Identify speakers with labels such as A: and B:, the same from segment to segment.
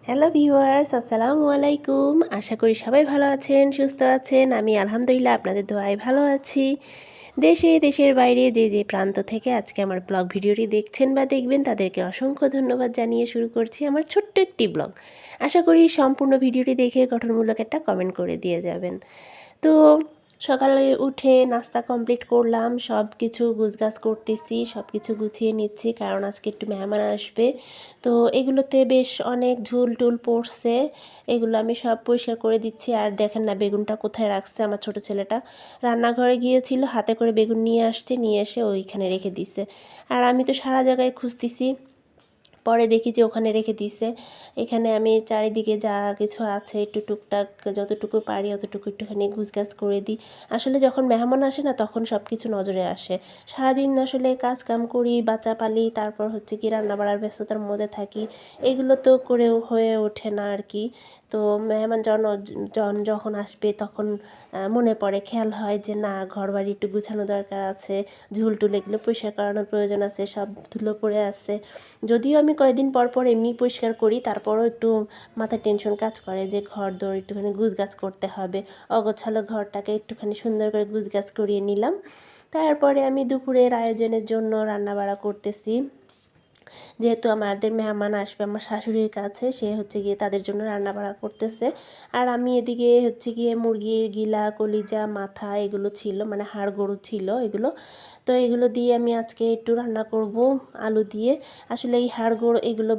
A: Hello viewers, আসসালামু আলাইকুম। আশা করি সবাই ভালো আছেন, সুস্থ আছেন। আমি আলহামদুলিল্লাহ আপনাদের দোয়ায় ভালো আছি। দেশে দেশের বাইরে যে প্রান্ত থেকে আজকে আমার ব্লগ ভিডিওটি দেখছেন বা দেখবেন তাদেরকে অসংখ্য ধন্যবাদ জানিয়ে শুরু করছি আমার ছোট্ট একটি ব্লগ। আশা করি সম্পূর্ণ ভিডিওটি দেখে গঠনমূলক একটা কমেন্ট করে দিয়ে যাবেন। তো সকালে উঠে নাস্তা কমপ্লিট করলাম, সব কিছু গুছগাছ করতেছি, সব কিছু গুছিয়ে নিচ্ছি কারণ আজকে একটু মেহমান আসবে। তো এগুলোতে বেশ অনেক ঝুল টুল পড়ছে, এগুলো আমি সব পরিষ্কার করে দিচ্ছি। আর দেখেন না বেগুনটা কোথায় রাখছে আমার ছোট ছেলেটা, রান্নাঘরে গিয়েছিল, হাতে করে বেগুন নিয়ে আসছে, নিয়ে এসে ওইখানে রেখে দিছে। আর আমি তো সারা জায়গায় খুঁজতেছি, পরে দেখি যে ওখানে রেখে দিছে। এখানে আমি চারিদিকে যা কিছু আছে একটু টুকটাক যতটুকু পারি অতটুকু একটুখানি গুছগাছ করে দিই। আসলে যখন মেহমান আসে না তখন সব কিছু নজরে আসে। সারাদিন আসলে কাজ কাম করি, বাচ্চা পালি, তারপর হচ্ছে কি রান্না বাড়ার ব্যস্ততার মধ্যে থাকি, এগুলো তো করেও হয়ে ওঠে না আর কি। তো মেহমান যখন আসবে তখন মনে পড়ে, খেয়াল হয় যে না ঘরবাড়ি একটু গুছানো দরকার আছে, ঝুল টুল এগুলো পরিষ্কার করানোর প্রয়োজন আছে, সব ধুলো পড়ে আছে। যদিও আমি কয়েকদিন পর পর এমনি পরিষ্কার করি, তারপরও একটু মাথায় টেনশন কাজ করে যে ঘর দোর একটুখানি গুছগাছ করতে হবে। অগোছালো ঘরটাকে একটুখানি সুন্দর করে গুছগাছ করিয়ে নিলাম। তারপরে আমি দুপুরের আয়োজনের জন্য রান্নাবাড়া করতেছি। যেহেতু আমাদের মেহমান আসবে আমার শাশুড়ির কাছে, সে হচ্ছে গিয়ে তাদের জন্য রান্নাবাড়া করতেছে। আর আমি এদিকে হচ্ছে গিয়ে মুরগির গিলা, কলিজা, মাথা এগুলো ছিল, মানে হাড় গরু ছিল এগুলো। তো এগুলো দিয়ে আমি আজকে একটু রান্না করব আলু দিয়ে। আসলে এই হাড় গরু এগুলো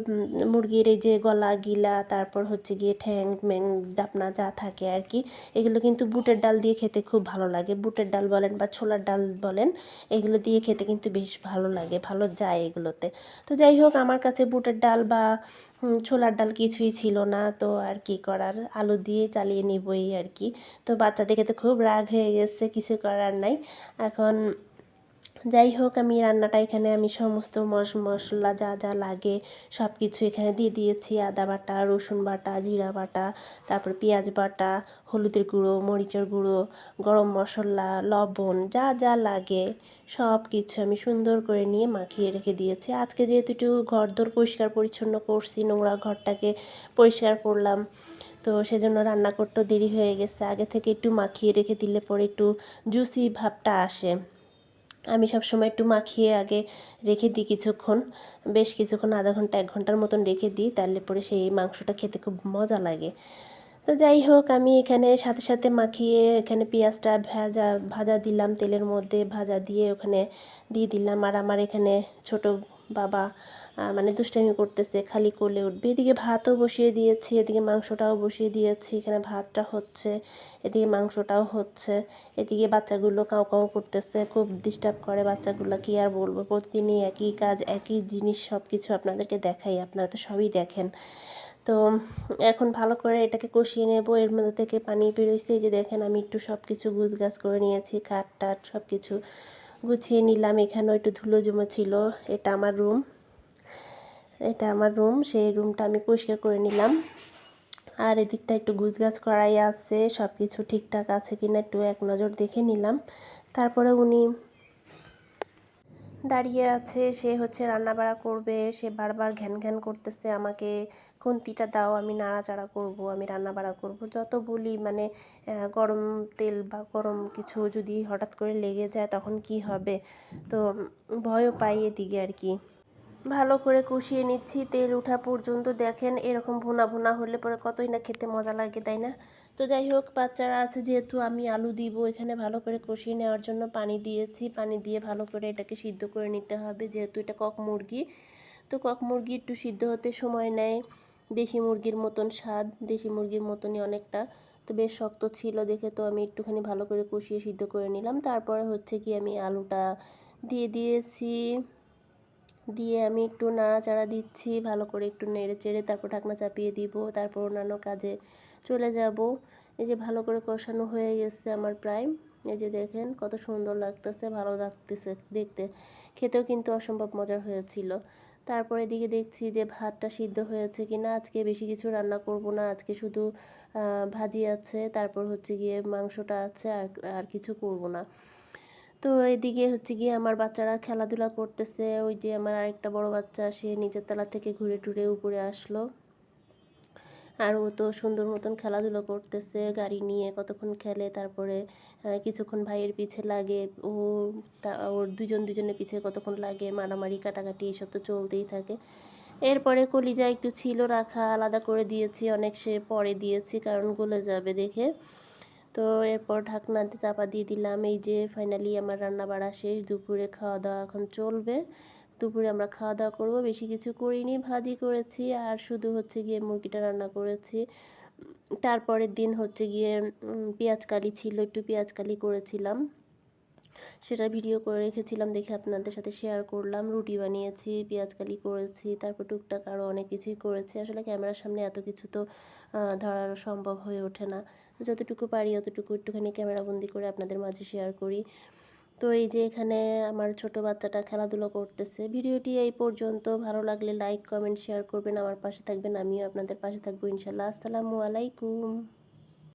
A: মুরগির এই যে গলা গিলা, তারপর হচ্ছে গিয়ে ঠ্যাং ম্যাং ডাপনা যা থাকে আর কি, এগুলো কিন্তু বুটের ডাল দিয়ে খেতে খুব ভালো লাগে। বুটের ডাল বলেন বা ছোলার ডাল বলেন, এগুলো দিয়ে খেতে কিন্তু বেশ ভালো লাগে, ভালো যায় এগুলোতে। তো যাই হোক, আমার কাছে বুটের ডাল বা ছোলার ডাল কিছুই ছিল না, তো আর কি করার, আলু দিয়ে চালিয়ে নিবই আর কি। তো বাচ্চা দেখে তো খুব রাগ হয়ে গেছে, কিছু করার নাই এখন। যাই হোক, আমি রান্নাটা এখানে আমি সমস্ত মশলা যা যা লাগে সব কিছু এখানে দিয়ে দিয়েছি। আদা বাটা, রসুন বাটা, জিরা বাটা, তারপর পেঁয়াজ বাটা, হলুদের গুঁড়ো, মরিচের গুঁড়ো, গরম মশলা, লবণ যা যা লাগে সব কিছু আমি সুন্দর করে নিয়ে মাখিয়ে রেখে দিয়েছি। আজকে যেহেতু একটু ঘরদোর পরিষ্কার পরিচ্ছন্ন করছি, নোংরা ঘরটাকে পরিষ্কার করলাম, তো সেজন্য রান্না করতে দেরি হয়ে গেছে। আগে থেকে একটু মাখিয়ে রেখে দিলে পরে একটু জুসি ভাবটা আসে। আমি সবসময় একটু মাখিয়ে আগে রেখে দিই কিছুক্ষণ, বেশ কিছুক্ষণ, আধা ঘন্টা 1 ঘন্টার মতন রেখে দিই, তাহলে পরে সেই মাংসটা খেতে খুব মজা লাগে। তো যাই হোক, আমি এখানে সাথে সাথে মাখিয়ে এখানে পেঁয়াজটা ভাজা ভাজা দিলাম, তেলের মধ্যে ভাজা দিয়ে ওখানে দিয়ে দিলাম। আর আমার এখানে ছোট বাবা মানে দুষ্টামি করতেছে, খালি কোলে উঠবে। এদিকে ভাতও বসিয়ে দিয়েছি, এদিকে মাংসটাও বসিয়ে দিয়েছি, এখানে ভাতটা হচ্ছে, এদিকে মাংসটাও হচ্ছে। এদিকে বাচ্চাগুলো কাউ কাউ করতেছে, খুব ডিস্টার্ব করে বাচ্চাগুলো, কি আর বলবো, প্রতিদিনই একই কাজ একই জিনিস, সব কিছু আপনাদেরকে দেখাই, আপনারা তো সবই দেখেন। তো এখন ভালো করে এটাকে কষিয়ে নেব। এর মধ্যে থেকে পানি বেরোইছে, এই যে দেখেন আমি একটু সব কিছু গুছগাছ করে নিয়েছি, কাঠ টাট সব কিছু গুছিয়ে নিলাম। এখানেও একটু ধুলো জমা ছিল, এটা আমার রুম, এটা আমার রুম, সেই রুমটা আমি পরিষ্কার করে নিলাম। আর এদিকটা একটু গুছগাছ করাই আছে, সব কিছু ঠিকঠাক আছে কিনা একটু এক নজর দেখে নিলাম। তারপরে উনি দাঁড়িয়ে আছে, সে হচ্ছে রান্নাবাড়া করবে, সে বারবার ঘ্যান ঘ্যান করতেছে আমাকে, খুন্তিটা দাও, আমি নাড়াচাড়া করব, আমি রান্নাবাড়া করব। যত বলি মানে গরম তেল বা গরম কিছু যদি হঠাৎ করে লেগে যায় তখন কি হবে, তো ভয়ও পাই এদিকে আর কি। ভালো করে কষিয়ে নিচ্ছি তেল ওঠা পর্যন্ত। দেখেন এরকম ভুনা ভুনা হলে পরে কতই না খেতে মজা লাগে, তাই না? তো যাই হোক, বাচ্চারা আছে যেহেতু আমি আলু দিব, এখানে ভালো করে কষিয়ে নেওয়ার জন্য পানি দিয়েছি। পানি দিয়ে ভালো করে এটাকে সিদ্ধ করে নিতে হবে, যেহেতু এটা কক মুরগি। তো কক মুরগি একটু সিদ্ধ হতে সময় নেয়, দেশি মুরগির মতন স্বাদ, দেশি মুরগির মতনই অনেকটা। তো বেশ শক্ত ছিল দেখে তো আমি একটুখানি ভালো করে কষিয়ে সিদ্ধ করে নিলাম। তারপরে হচ্ছে কি আমি আলুটা দিয়ে দিয়েছি, দিয়ে আমি একটু নাড়াচাড়া দিচ্ছি, ভালো করে একটু নেড়ে চেড়ে তারপর ঢাকনা চাপিয়ে দিব, তারপর অন্যান্য কাজে চলে যাব। এই যে ভালো করে কষানো হয়ে গেছে আমার প্রায়, এই যে দেখেন কত সুন্দর লাগতেছে, ভালো লাগতেছে দেখতে, খেতেও কিন্তু অসম্ভব মজার হয়েছিল। তারপর এদিকে দেখছি যে ভাতটা সিদ্ধ হয়েছে কি না। আজকে বেশি কিছু রান্না করব না, আজকে শুধু ভাজি আছে, তারপর হচ্ছে গিয়ে মাংসটা আছে, আর আর কিছু করব না। তো এদিকে হচ্ছে গিয়ে আমার বাচ্চারা খেলাধুলা করতেছে, ওই যে আমার আরেকটা বড় বাচ্চা সে নিচের তলা থেকে ঘুরে টুরে উপরে আসলো। আর ও তো সুন্দর মতন খেলাধুলো করতেছে, গাড়ি নিয়ে কতক্ষণ খেলে, তারপরে কিছুক্ষণ ভাইয়ের পিছে লাগে, ওর দুজনের পিছে কতক্ষণ লাগে, মারামারি কাটাকাটি এসব তো চলতেই থাকে। এরপরে কলিজা একটু ছিল রাখা, আলাদা করে দিয়েছি, অনেক সে পরে দিয়েছি কারণ গলে যাবে দেখে। তো এরপর ঢাকনাতে চাপা দিয়ে দিলাম। এই যে ফাইনালি আমার রান্না বাড়া শেষ, দুপুরে খাওয়া দাওয়া এখন চলবে। দুপুরে আমরা খাওয়া দাওয়া করবো, বেশি কিছু করিনি, ভাজি করেছি আর শুধু হচ্ছে গিয়ে মুরগিটা রান্না করেছি। তারপরের দিন হচ্ছে গিয়ে পেঁয়াজকালি ছিল, একটু পেঁয়াজকালি করেছিলাম, সেটা ভিডিও করে রেখেছিলাম, দেখে আপনাদের সাথে শেয়ার করলাম। রুটি বানিয়েছি, পেঁয়াজকালি করেছি, তারপর টুকটাক আরও অনেক কিছুই করেছি। আসলে ক্যামেরার সামনে এত কিছু তো ধরার সম্ভব হয়ে ওঠে না, যতটুকু পারি অতটুকু একটুখানি ক্যামেরাবন্দি করে আপনাদের মাঝে শেয়ার করি। তো এই যে এখানে আমার ছোট বাচ্চাটা খেলাধুলো করতেছে। ভিডিওটি এই পর্যন্ত, ভালো লাগলে লাইক কমেন্ট শেয়ার করবেন, আমার পাশে থাকবেন, আমিও আপনাদের পাশে থাকবো ইনশাল্লাহ। আসসালামু আলাইকুম।